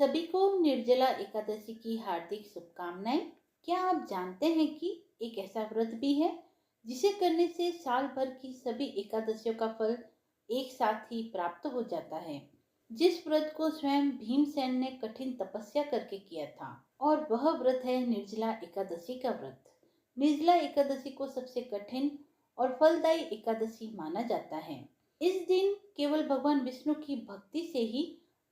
सभी को निर्जला एकादशी की हार्दिक शुभकामनाएं। क्या आप जानते हैं कि एक ऐसा व्रत भी है जिसे करने से साल भर की सभी एकादशियों का फल एक साथ ही प्राप्त हो जाता है। जिस व्रत को स्वयं भीमसेन ने कठिन तपस्या करके किया था, और वह व्रत है निर्जला एकादशी का व्रत। निर्जला एकादशी को सबसे कठिन और फलदायी एकादशी माना जाता है। इस दिन केवल भगवान विष्णु की भक्ति से ही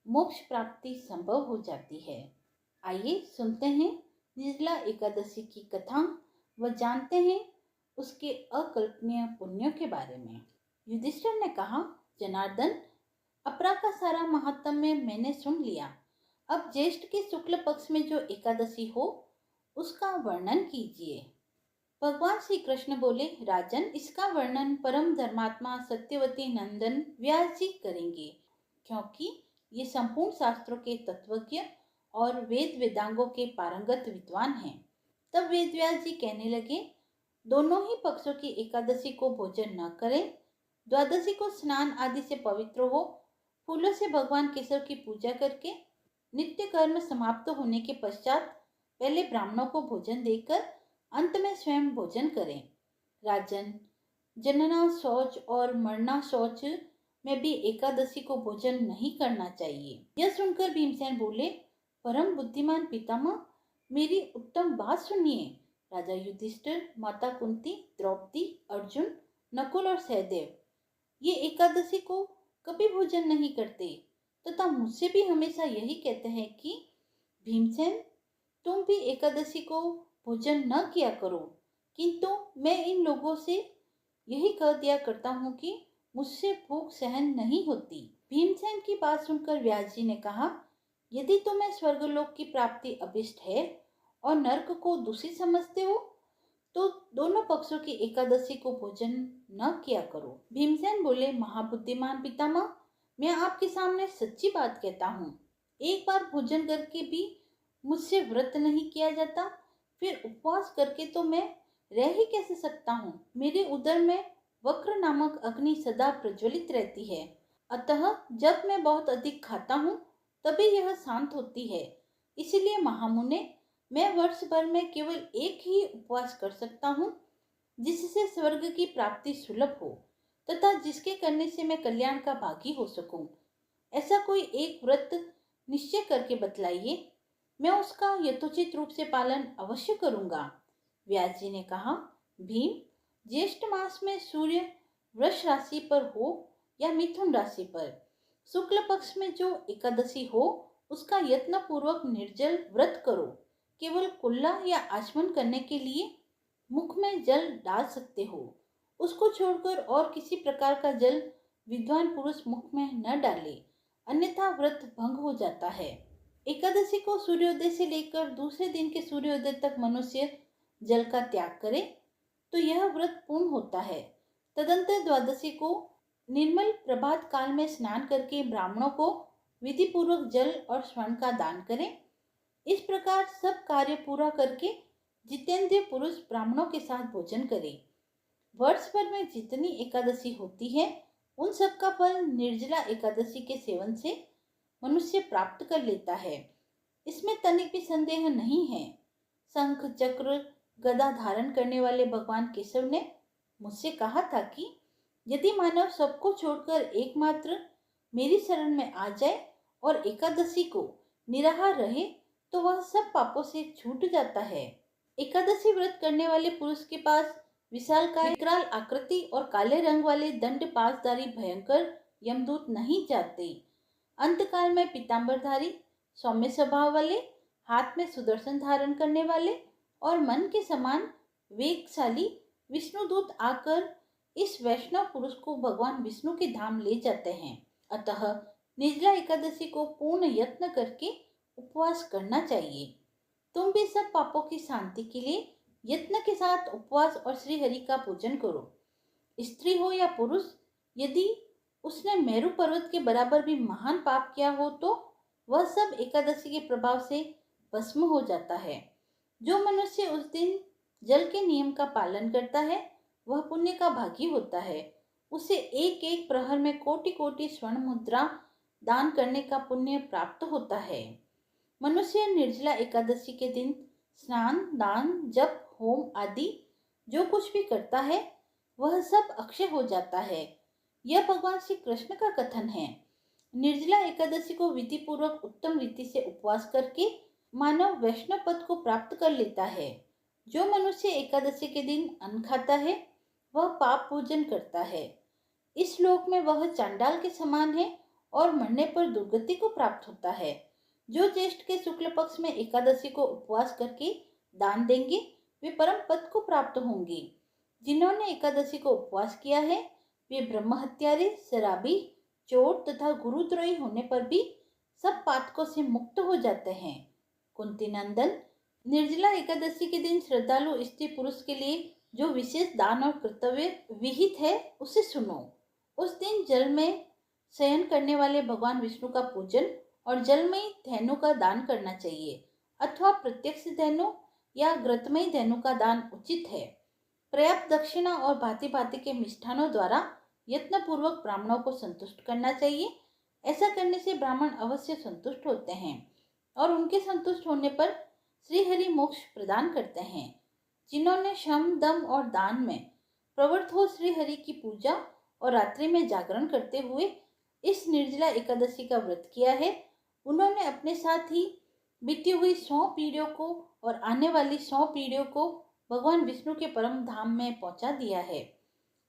मोक्ष प्राप्ति संभव हो जाती है। आइए सुनते हैं निर्जला एकादशी की कथा व जानते हैं उसके अकल्पनीय पुण्यों के बारे में। युधिष्ठिर ने कहा, जनार्दन, अपरा का सारा महात्म्य मैंने सुन लिया। अब ज्येष्ठ के शुक्ल पक्ष में जो एकादशी हो उसका वर्णन कीजिए। भगवान श्री कृष्ण बोले, राजन, इसका वर्णन परम धर्मात्मा सत्यवती नंदन व्यास जी करेंगे, क्योंकि ये संपूर्ण शास्त्रों के तत्वज्ञ और वेद वेदांगों के पारंगत विद्वान हैं। तब वेद व्यास जी कहने लगे, दोनों ही पक्षों की एकादशी को भोजन न करें। द्वादशी को स्नान आदि से पवित्र हो, फूलों से भगवान केशव की पूजा करके नित्य कर्म समाप्त होने के पश्चात पहले ब्राह्मणों को भोजन देकर अंत में स्वयं भोजन करें। राजन, जनना शौच और मरना शौच में भी एकादशी को भोजन नहीं करना चाहिए। यह सुनकर भीमसेन बोले, परम बुद्धिमान पितामह, मेरी उत्तम बात सुनिए। राजा युधिष्ठिर, माता कुंती, द्रौपदी, अर्जुन, नकुल और सहदेव ये एकादशी को कभी भोजन नहीं करते, तथा मुझसे भी हमेशा यही कहते हैं कि भीमसेन, तुम भी एकादशी को भोजन न किया करो। किंतु मैं इन लोगों से यही कह दिया करता हूँ कि मुझसे भूख सहन नहीं होती। भीमसेन की बात सुनकर व्यास जी ने कहा, यदि तुम्हें स्वर्गलोक की प्राप्ति अभिष्ट है और नरक को दूषित समझते हो, तो दोनों पक्षों की एकादशी को भोजन न किया करो। भीमसेन बोले, महाबुद्धिमान पितामह, मैं आपके सामने सच्ची बात कहता हूँ। एक बार भोजन करके भी मुझसे व्रत नहीं किया जाता, फिर उपवास करके तो मैं रह ही कैसे सकता हूँ। मेरे उदर में वक्र नामक अग्नि सदा प्रज्वलित रहती है, अतः जब मैं बहुत अधिक खाता हूँ तभी यह शांत होती है। इसलिए महामुने, मैं वर्ष भर में केवल एक ही उपवास कर सकता हूँ, जिससे स्वर्ग की प्राप्ति सुलभ हो तथा जिसके करने से मैं कल्याण का भागी हो सकूं। ऐसा कोई एक व्रत निश्चय करके बतलाइए, मैं उसका यथोचित रूप से पालन अवश्य करूंगा। व्यास जी ने कहा, भीम, ज्येष्ठ मास में सूर्य वृष राशि पर हो या मिथुन राशि पर, शुक्ल पक्ष में जो एकादशी हो उसका यत्न पूर्वक निर्जल व्रत करो। केवल कुल्ला या आचमन करने के लिए मुख में जल डाल सकते हो। उसको छोड़कर और किसी प्रकार का जल विद्वान पुरुष मुख में न डाले, अन्यथा व्रत भंग हो जाता है। एकादशी को सूर्योदय से लेकर दूसरे दिन के सूर्योदय तक मनुष्य जल का त्याग करे तो यह व्रत पूर्ण होता है। तदंतर द्वादशी को निर्मल प्रभात काल में स्नान करके ब्राह्मणों को विधि पूर्वक जल और स्वर्ण का दान करें। इस प्रकार सब कार्य पूरा करके जितेंद्रिय पुरुष ब्राह्मणों के साथ भोजन करे। वर्ष भर में जितनी एकादशी होती है उन सब का फल निर्जला एकादशी के सेवन से मनुष्य प्राप्त कर लेता है। इसमें तनिक भी संदेह नहीं है। शंख चक्र गदा धारण करने वाले भगवान केशव ने मुझसे कहा था कि यदि मानव सबको छोड़कर एकमात्र मेरी शरण में आ जाए और एकादशी को निराहार रहे तो वह सब पापों से छूट जाता है। एकादशी व्रत करने वाले पुरुष के पास विशालकाय विकराल आकृति और काले रंग वाले दंड पासधारी भयंकर यमदूत नहीं जाते। अंतकाल में पीतांबरधारी, सौम्य स्वभाव वाले, हाथ में सुदर्शन धारण करने वाले और मन के समान वेगशाली विष्णुदूत आकर इस वैष्णव पुरुष को भगवान विष्णु के धाम ले जाते हैं। अतः निर्जला एकादशी को पूर्ण यत्न करके उपवास करना चाहिए। तुम भी सब पापों की शांति के लिए यत्न के साथ उपवास और श्री हरि का पूजन करो। स्त्री हो या पुरुष, यदि उसने मेरु पर्वत के बराबर भी महान पाप किया हो तो वह सब एकादशी के प्रभाव से भस्म हो जाता है। जो मनुष्य उस दिन जल के नियम का पालन करता है वह पुण्य का भागी होता है। उसे एक एक प्रहर में कोटि कोटि स्वर्ण मुद्रा दान करने का पुण्य प्राप्त होता है। मनुष्य निर्जला एकादशी के दिन स्नान, दान, जप, होम आदि जो कुछ भी करता है वह सब अक्षय हो जाता है। यह भगवान श्री कृष्ण का कथन है। निर्जला एकादशी को विधि पूर्वक उत्तम रीति से उपवास करके मानव वैष्णव पद को प्राप्त कर लेता है। जो मनुष्य एकादशी के दिन अन्न खाता है वह पाप भोजन करता है। इस लोक में वह चांडाल के समान है और मरने पर दुर्गति को प्राप्त होता है। जो ज्येष्ठ के शुक्ल पक्ष में एकादशी को उपवास करके दान देंगे वे परम पद को प्राप्त होंगे। जिन्होंने एकादशी को उपवास किया है वे ब्रह्म हत्यारे, शराबी, चोर तथा गुरुद्रोही होने पर भी सब पातकों से मुक्त हो जाते हैं। कुंती नंदन, निर्जला एकादशी के दिन श्रद्धालु स्त्री पुरुष के लिए जो विशेष दान और कर्तव्य विहित है उसे सुनो। उस दिन जल में शयन करने वाले भगवान विष्णु का पूजन और जलमयी धेनु का दान करना चाहिए अथवा प्रत्यक्ष धेनु या घृतमयी धेनु का दान उचित है। पर्याप्त दक्षिणा और भांति भांति के मिष्ठानों द्वारा यत्न पूर्वक ब्राह्मणों को संतुष्ट करना चाहिए। ऐसा करने से ब्राह्मण अवश्य संतुष्ट होते हैं और उनके संतुष्ट होने पर श्री हरि मोक्ष प्रदान करते हैं। जिन्होंने शम, दम और दान में प्रवृत्त हो श्री हरि की पूजा और रात्रि में जागरण करते हुए इस निर्जला एकादशी का व्रत किया है उन्होंने अपने साथ ही बीती हुई 100 पीढ़ियों को और आने वाली 100 पीढ़ियों को भगवान विष्णु के परम धाम में पहुंचा दिया है।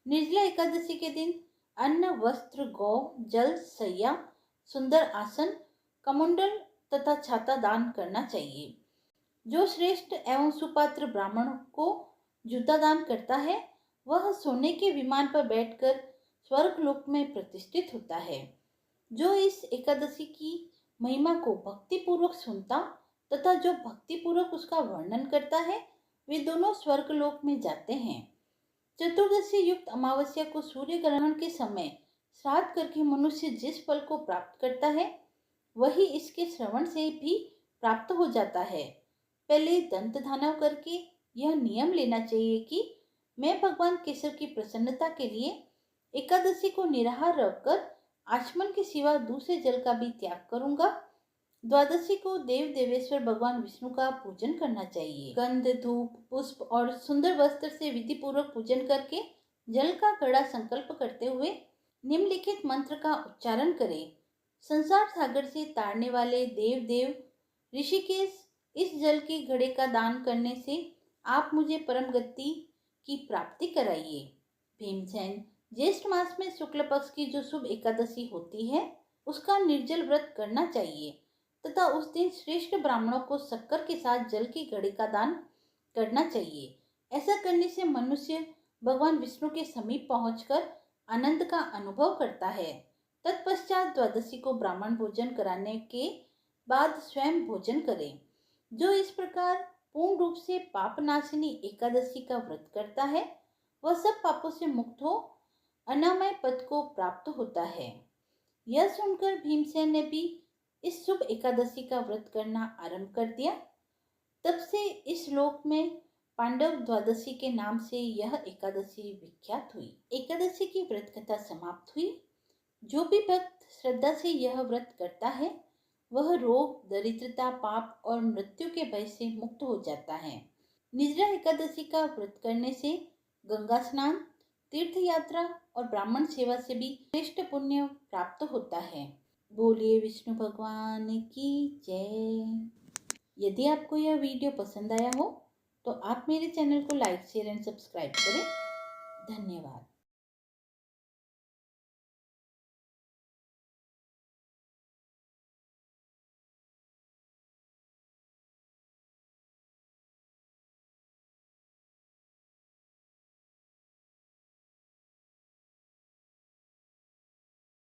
निर्जला एकादशी के दिन अन्न, वस्त्र, गौ, जल, सैया, सुंदर आसन, कमंडल तथा छाता दान करना चाहिए। जो श्रेष्ठ एवं सुपात्र ब्राह्मण को जूता दान करता है वह सोने के विमान पर बैठकर स्वर्ग लोक में प्रतिष्ठित होता है। जो इस एकादशी की महिमा को भक्ति पूर्वक सुनता तथा जो भक्ति पूर्वक उसका वर्णन करता है वे दोनों स्वर्ग लोक में जाते हैं। चतुर्दशी युक्त अमावस्या को सूर्य ग्रहण के समय श्राद्ध करके मनुष्य जिस फल को प्राप्त करता है वही इसके श्रवण से भी प्राप्त हो जाता है। पहले दंत धानव करके यह नियम लेना चाहिए कि मैं भगवान केशव की प्रसन्नता के लिए एकादशी को निराहार रखकर आचमन के सिवा दूसरे जल का भी त्याग करूंगा। द्वादशी को देव देवेश्वर भगवान विष्णु का पूजन करना चाहिए। गंध, धूप, पुष्प और सुंदर वस्त्र से विधि पूर्वक पूजन करके जल का कड़ा संकल्प करते हुए निम्नलिखित मंत्र का उच्चारण करें। संसार सागर से तारने वाले देव देव ऋषिकेश, इस जल के घड़े का दान करने से आप मुझे परम गति की प्राप्ति कराइए। भीमसेन, ज्येष्ठ मास में शुक्ल पक्ष की जो शुभ एकादशी होती है उसका निर्जल व्रत करना चाहिए तथा उस दिन श्रेष्ठ ब्राह्मणों को शक्कर के साथ जल की घड़ी का दान करना चाहिए। ऐसा करने से मनुष्य भगवान विष्णु के समीप पहुंचकर आनंद का अनुभव करता है। तत्पश्चात द्वादशी को ब्राह्मण भोजन कराने के बाद स्वयं भोजन करें। जो इस प्रकार पूर्ण रूप से पापनाशिनी एकादशी का व्रत करता है वह सब पापों से मुक्त हो अनामय पद को प्राप्त होता है। यह सुनकर भीमसेन ने भी इस शुभ एकादशी का व्रत करना आरंभ कर दिया। तब से इस श्लोक में पांडव द्वादशी के नाम से यह एकादशी विख्यात हुई। एकादशी की व्रत कथा समाप्त हुई। जो भी भक्त श्रद्धा से यह व्रत करता है वह रोग, दरिद्रता, पाप और मृत्यु के भय से मुक्त हो जाता है। निर्जला एकादशी का व्रत करने से गंगा स्नान, तीर्थ यात्रा और ब्राह्मण सेवा से भी श्रेष्ठ पुण्य प्राप्त होता है। बोलिए विष्णु भगवान की जय। यदि आपको यह वीडियो पसंद आया हो तो आप मेरे चैनल को लाइक, शेयर एंड सब्सक्राइब करें। धन्यवाद।